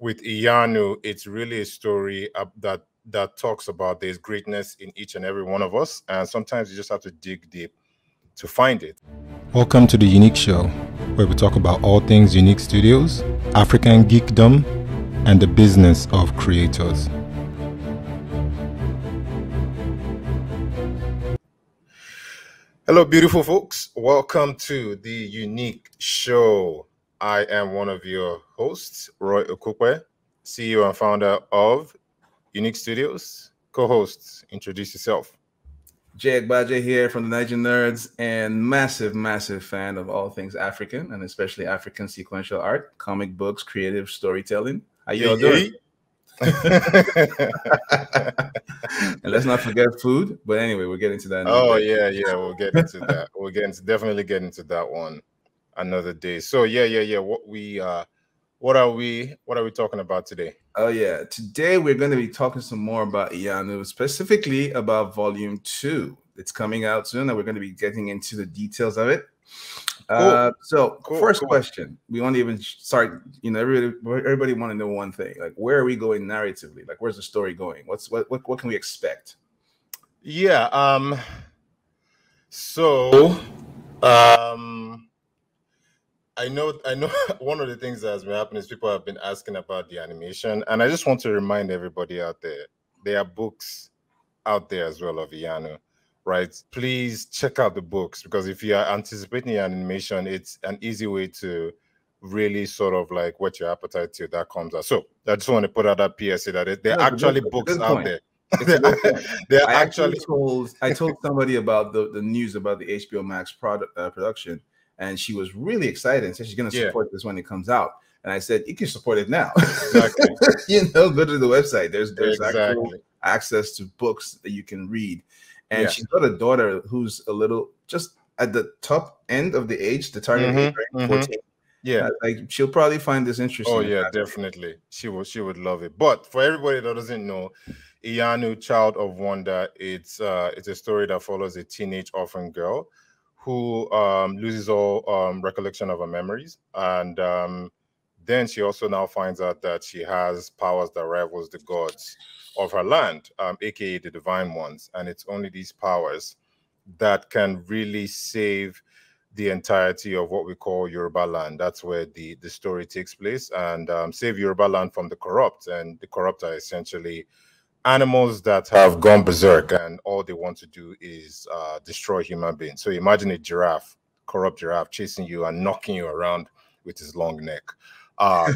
with Iyanu, it's really a story that talks about there's greatness in each and every one of us, and sometimes you just have to dig deep to find it. Welcome to the YouNeek Show, where we talk about all things YouNeek Studios, African geekdom, and the business of creators. Hello, beautiful folks. Welcome to the YouNeek Show. I am one of your hosts, Roye Okupe, CEO and founder of YouNeek Studios. Co-hosts, introduce yourself. Abaje here from the Nigerian Nerds, and massive fan of all things African, and especially African sequential art, comic books, creative storytelling. How you all doing? And let's not forget food. But anyway, we'll get into that. Yeah, we'll get into that. We'll definitely get into that one another day. So yeah. What are we talking about today? Oh yeah, today we're going to be talking some more about Iyanu, specifically about Volume 2. It's coming out soon, and we're going to be getting into the details of it. Cool. First question, we want to even start. You know, everybody want to know one thing: like, where are we going narratively? Like, where's the story going? What can we expect? Yeah. I know one of the things that has been happening is people have been asking about the animation, and I just want to remind everybody out there are books out there as well of Iyanu, right? Please check out the books, because if you are anticipating the animation, it's an easy way to really sort of like whet your appetite till that comes out. So I just want to put out that PSA that there are actually books out there. I told somebody about the news about the HBO Max production, and she was really excited and said she's going to support this when it comes out. And I said, you can support it now. Exactly. Go to the website. There's actual access to books that you can read. And she's got a daughter who's a little just at the top end of the age, the target age, right? 14. Yeah, like she'll probably find this interesting. Oh yeah, definitely. She would love it. But for everybody that doesn't know, Iyanu, Child of Wonder, it's a story that follows a teenage orphan girl who loses all recollection of her memories, and then she also now finds out that she has powers that rivals the gods of her land, aka the divine ones, and it's only these powers that can really save the entirety of what we call Yoruba land. That's where the story takes place, and save Yoruba land from the corrupt. And the corrupt are essentially animals that have gone berserk, and all they want to do is destroy human beings. So imagine a corrupt giraffe chasing you and knocking you around with his long neck.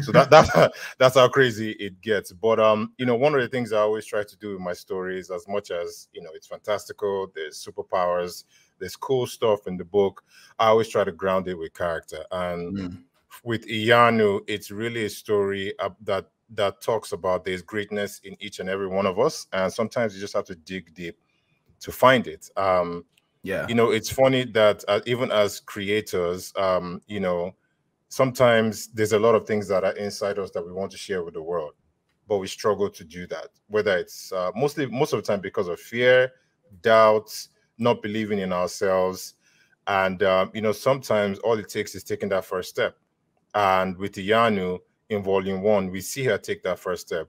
So that's how crazy it gets. But one of the things I always try to do with my stories, as much as it's fantastical, there's superpowers, there's cool stuff in the book, I always try to ground it with character. And with Iyanu, it's really a story that talks about there's greatness in each and every one of us, and sometimes you just have to dig deep to find it. It's funny that even as creators, sometimes there's a lot of things that are inside us that we want to share with the world, but we struggle to do that, whether it's most of the time because of fear, doubts, not believing in ourselves. And sometimes all it takes is taking that first step. And with Iyanu, in Volume 1, we see her take that first step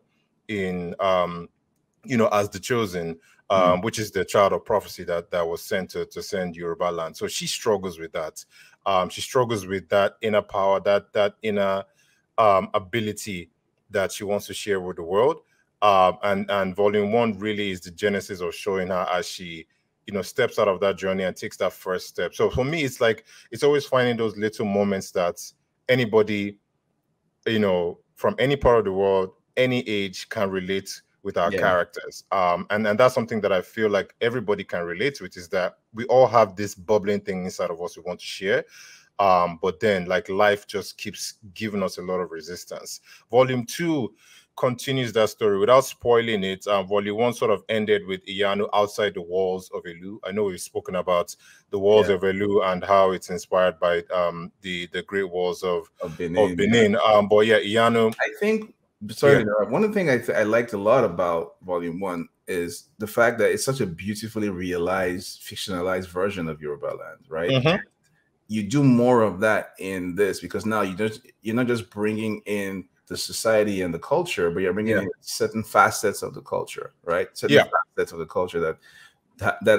in as the chosen, which is the child of prophecy that was sent to send Yoruba land. So she struggles with that. She struggles with that inner power, that inner ability that she wants to share with the world. And Volume 1 really is the genesis of showing her as she steps out of that journey and takes that first step. So for me, it's like, it's always finding those little moments that anybody, from any part of the world, any age, can relate with our characters. And that's something that I feel like everybody can relate to, is that we all have this bubbling thing inside of us we want to share. But then like life just keeps giving us a lot of resistance. Volume 2 continues that story without spoiling it. Volume 1 sort of ended with Iyanu outside the walls of Elu. I know we've spoken about the walls of Elu and how it's inspired by the Great Walls of Benin. But yeah, Iyanu. I think, one of the things I liked a lot about Volume 1 is the fact that it's such a beautifully realized, fictionalized version of Yoruba land, right? You do more of that in this, because now you're not just bringing in the society and the culture, but you're bringing in certain facets of the culture, right? Certain facets of the culture that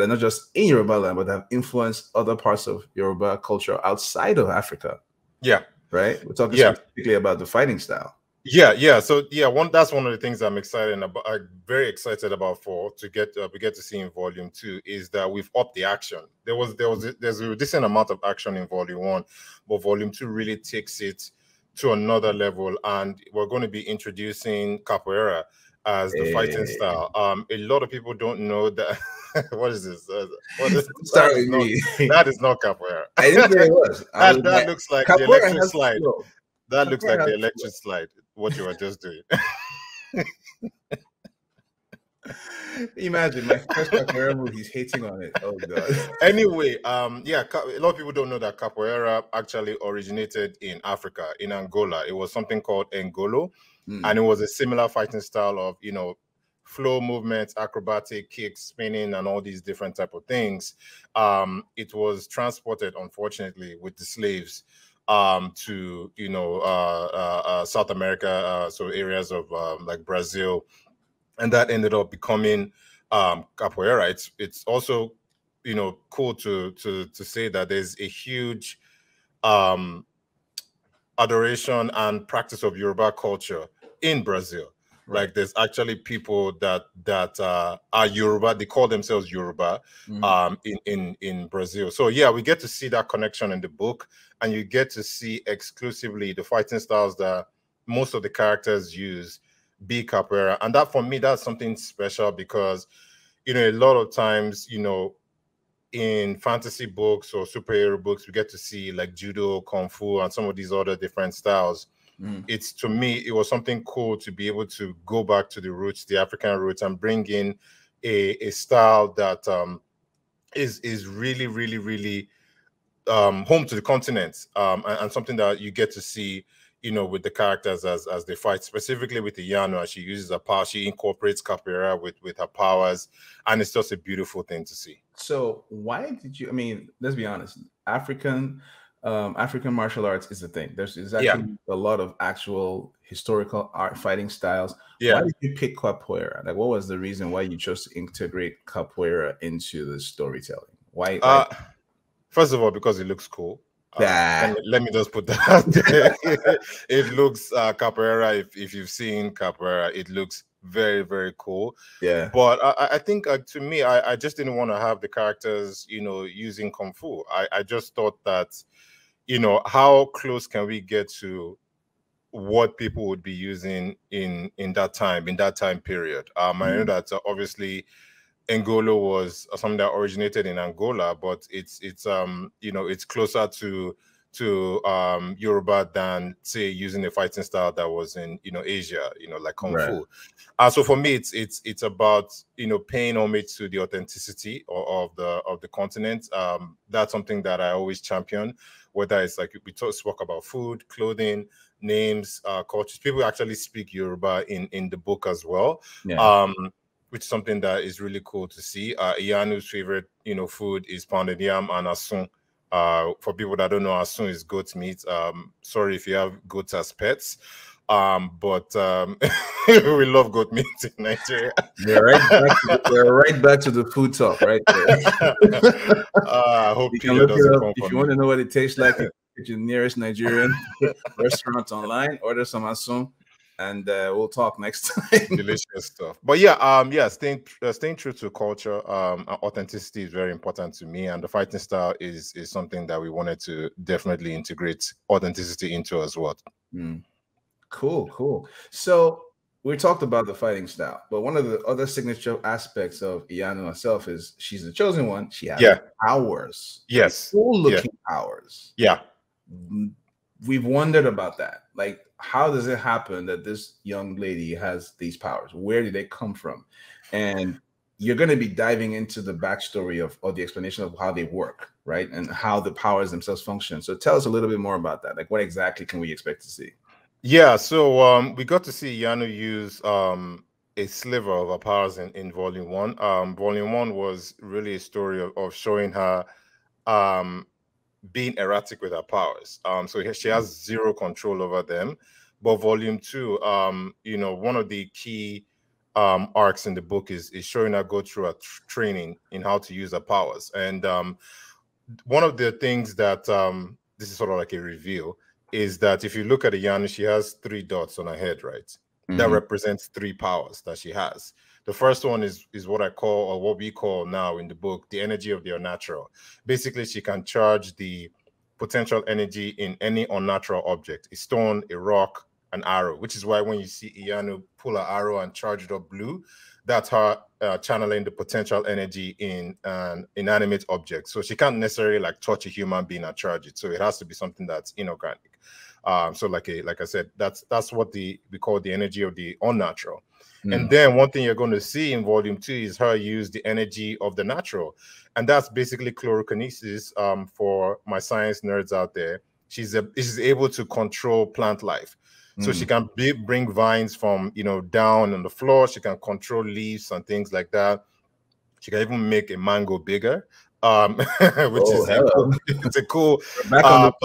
are not just in Yoruba land, but have influenced other parts of Yoruba culture outside of Africa. Yeah. Right? We're talking specifically about the fighting style. Yeah. So that's one of the things I'm excited about. I'm very excited about we get to see in volume 2 is that we've upped the action. There's a decent amount of action in volume 1, but volume 2 really takes it to another level, and we're going to be introducing capoeira as the fighting style. A lot of people don't know that. What is this? That is not capoeira. I didn't say it was. That looks like the electric slide. That looks like the electric slide. What you are just doing. Imagine my first capoeira move. He's hating on it. Oh god. Anyway, a lot of people don't know that capoeira actually originated in Africa, in Angola. It was something called Ngolo, and it was a similar fighting style of flow movements, acrobatic kicks, spinning, and all these different type of things. It was transported, unfortunately, with the slaves to South America, so areas of like Brazil, and that ended up becoming capoeira. It's also cool to say that there's a huge adoration and practice of Yoruba culture in Brazil. Right. Like there's actually people that are Yoruba. They call themselves Yoruba in Brazil. So yeah, we get to see that connection in the book, and you get to see exclusively the fighting styles that most of the characters use be capoeira. And that, for me, that's something special because a lot of times in fantasy books or superhero books, we get to see like judo, kung fu, and some of these other different styles. To me, it was something cool to be able to go back to the roots, the African roots, and bring in a style that is really, really, really home to the continent, and something that you get to see, with the characters as they fight, specifically with Iyanu, as she uses her power. She incorporates capoeira with her powers, and it's just a beautiful thing to see. So why did you? I mean, let's be honest. African martial arts is a thing. There's actually a lot of actual historical art fighting styles. Why did you pick capoeira? Like, what was the reason why you chose to integrate capoeira into the storytelling? Why? First of all, because it looks cool. Let me just put that out there. It looks capoeira. If you've seen capoeira, it looks very, very cool. Yeah. But I think to me, I just didn't want to have the characters, using kung fu. I just thought that, how close can we get to what people would be using in that time period? I know that obviously Ngolo was something that originated in Angola, but it's closer to Yoruba than, say, using a fighting style that was in Asia, like kung fu. So for me, it's about paying homage to the authenticity of the continent. That's something that I always champion. Whether it's like we spoke about food, clothing, names, cultures. People actually speak Yoruba in the book as well. Yeah. Which is something that is really cool to see. Iyanu's favorite, food is pounded yam and asun. For people that don't know, asun is goat meat. Sorry if you have goats as pets, but we love goat meat in Nigeria. We're right back to the food talk, right there. I hope you can look it up if you want to know what it tastes like. At your nearest Nigerian restaurant online, order some asun. And we'll talk next time. Delicious stuff. But yeah, staying true to culture, authenticity is very important to me, and the fighting style is something that we wanted to definitely integrate authenticity into as well. Cool. So we talked about the fighting style, but one of the other signature aspects of Iyanu herself is she's the chosen one. She has powers. Yes. Cool-looking powers. Yeah. We've wondered about that. Like, how does it happen that this young lady has these powers? Where did they come from? And you're going to be diving into the backstory or the explanation of how they work, right? And how the powers themselves function. So tell us a little bit more about that. Like, what exactly can we expect to see? Yeah, so we got to see Iyanu use a sliver of her powers in Volume 1. Volume 1 was really a story of showing her being erratic with her powers. So she has zero control over them. But volume 2, you know, one of the key arcs in the book is showing her go through a training in how to use her powers. And one of the things that this is sort of like a reveal is that if you look at Iyanu, she has 3 dots on her head, right? That represents 3 powers that she has. The first one is what I call, or what we call now in the book, the energy of the unnatural. Basically, she can charge the potential energy in any unnatural object, a stone, a rock, an arrow, which is why when you see Iyanu pull an arrow and charge it up blue, that's her channeling the potential energy in an inanimate object. So she can't necessarily like touch a human being and charge it. So it has to be something that's inorganic. So like I said, that's what we call the energy of the unnatural. And then one thing you're going to see in volume 2 is her use the energy of the natural. And that's basically chlorokinesis for my science nerds out there. She's able to control plant life. So she can bring vines from, you know, down on the floor. She can control leaves and things like that. She can even make a mango bigger, which is it's a cool part.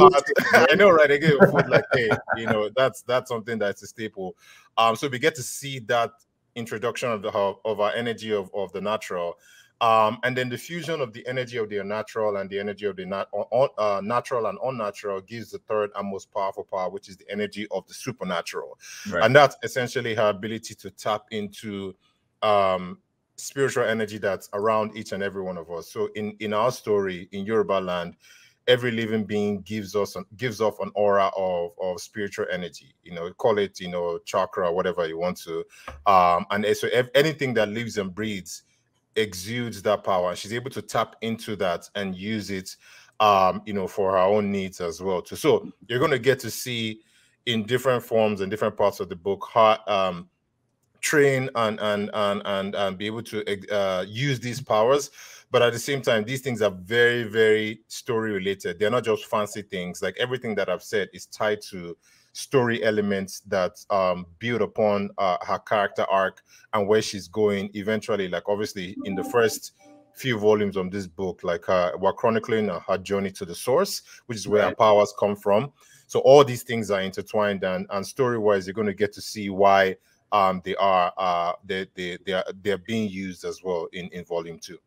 I know, right? Again, food like, hey, you know, that's something that's a staple. So we get to see that introduction of our energy of the natural. And then the fusion of the energy of the unnatural and the energy of the natural and unnatural gives the third and most powerful power, which is the energy of the supernatural. Right. And that's essentially her ability to tap into spiritual energy that's around each and every one of us. So in our story, in Yoruba land, every living being gives off an aura of spiritual energy. You know, call it, you know, chakra, whatever you want to. And so anything that lives and breathes exudes that power. She's able to tap into that and use it, you know, for her own needs as well too. So you're going to get to see in different forms and different parts of the book how train and be able to use these powers. But at the same time, these things are very, very story related. They're not just fancy things. Like everything that I've said is tied to story elements that build upon her character arc and where she's going eventually. Like obviously in the first few volumes of this book, like we're chronicling her journey to the source, which is where her powers come from. So all these things are intertwined, and story-wise, you're going to get to see why they're being used as well in volume 2.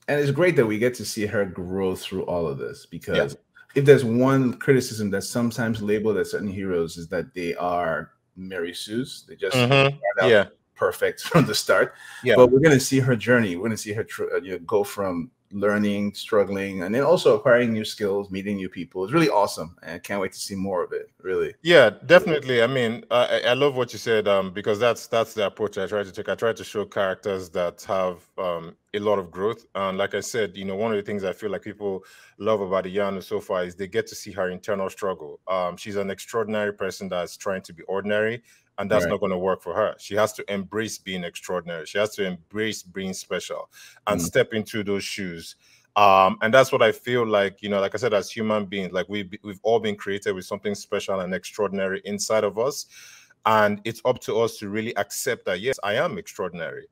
And it's great that we get to see her grow through all of this, because if there's one criticism that's sometimes labeled at certain heroes is that they are Mary Sue's. They just start out perfect from the start. But we're going to see her journey. We're going to see her go from learning, struggling, and then also acquiring new skills, meeting new people. It's really awesome, and I can't wait to see more of it. Really. Yeah, definitely. I mean, I love what you said, because that's the approach I try to take. I try to show characters that have a lot of growth. And like I said, you know, one of the things I feel like people love about Iyanu so far is they get to see her internal struggle. She's an extraordinary person that's trying to be ordinary, and that's not going to work for her. She has to embrace being extraordinary. She has to embrace being special and step into those shoes. And that's what I feel like, you know, like I said, as human beings, like we've all been created with something special and extraordinary inside of us. And it's up to us to really accept that, yes, I am extraordinary.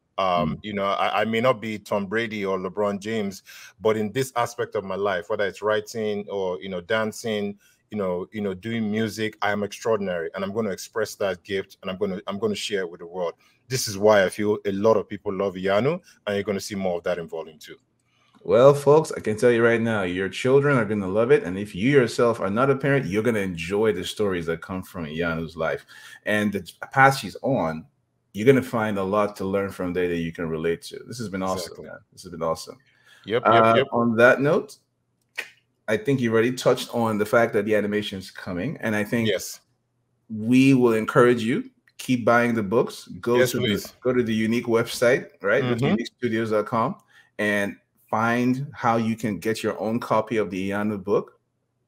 You know, I may not be Tom Brady or LeBron James, but in this aspect of my life, whether it's writing or, you know, dancing, you know, doing music, I am extraordinary, and I'm going to express that gift, and I'm going to share it with the world. This is why I feel a lot of people love Iyanu, and you're going to see more of that in volume 2. Well, folks, I can tell you right now, your children are going to love it. And if you yourself are not a parent, you're going to enjoy the stories that come from Iyanu's life. And the path she's on, you're going to find a lot to learn from there that you can relate to. This has been awesome, man. This has been awesome. Yep. On that note, I think you already touched on the fact that the animation is coming. And I think we will encourage you, keep buying the books. Go to the YouNeek website, right? Go to YouNeekStudios.com and find how you can get your own copy of the Iyanu book.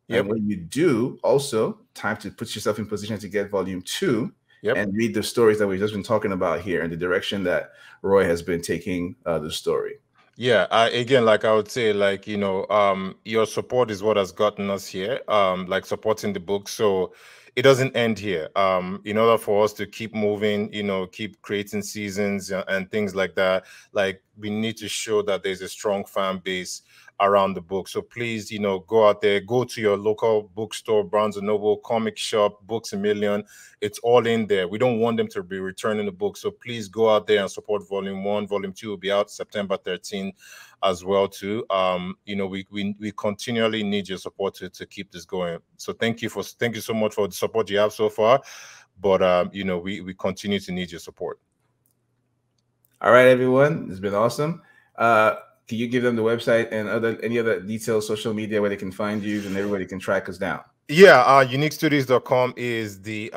And when you do, also time to put yourself in position to get volume 2 and read the stories that we've just been talking about here and the direction that Roye has been taking the story. Yeah, again, like I would say, like, you know, your support is what has gotten us here, like supporting the book. So it doesn't end here. In order for us to keep moving, you know, keep creating seasons and things like that, like we need to show that there's a strong fan base around the book. So please, you know, go out there, go to your local bookstore, Barnes & Noble, comic shop, Books A Million. It's all in there. We don't want them to be returning the book. So please go out there and support Volume 1. Volume 2 will be out September 13th as well too. You know, we continually need your support to keep this going. So thank you so much for the support you have so far. But you know, we continue to need your support. All right, everyone. It's been awesome. Can you give them the website and any other details, social media where they can find you and everybody can track us down? Yeah, YouNeekStudios.com is the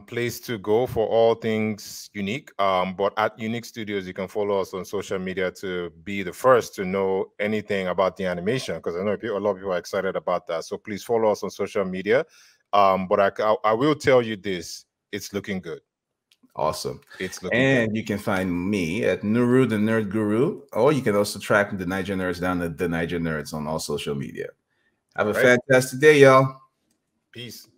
place to go for all things unique. But at YouNeek Studios, you can follow us on social media to be the first to know anything about the animation, because I know a lot of people are excited about that. So please follow us on social media. But I will tell you this: it's looking good. Awesome. It's looking and good. You can find me at Nuru the Nerd Guru, or you can also track the Niger Nerds down at the Niger Nerds on all social media. Have a fantastic day, y'all. Peace.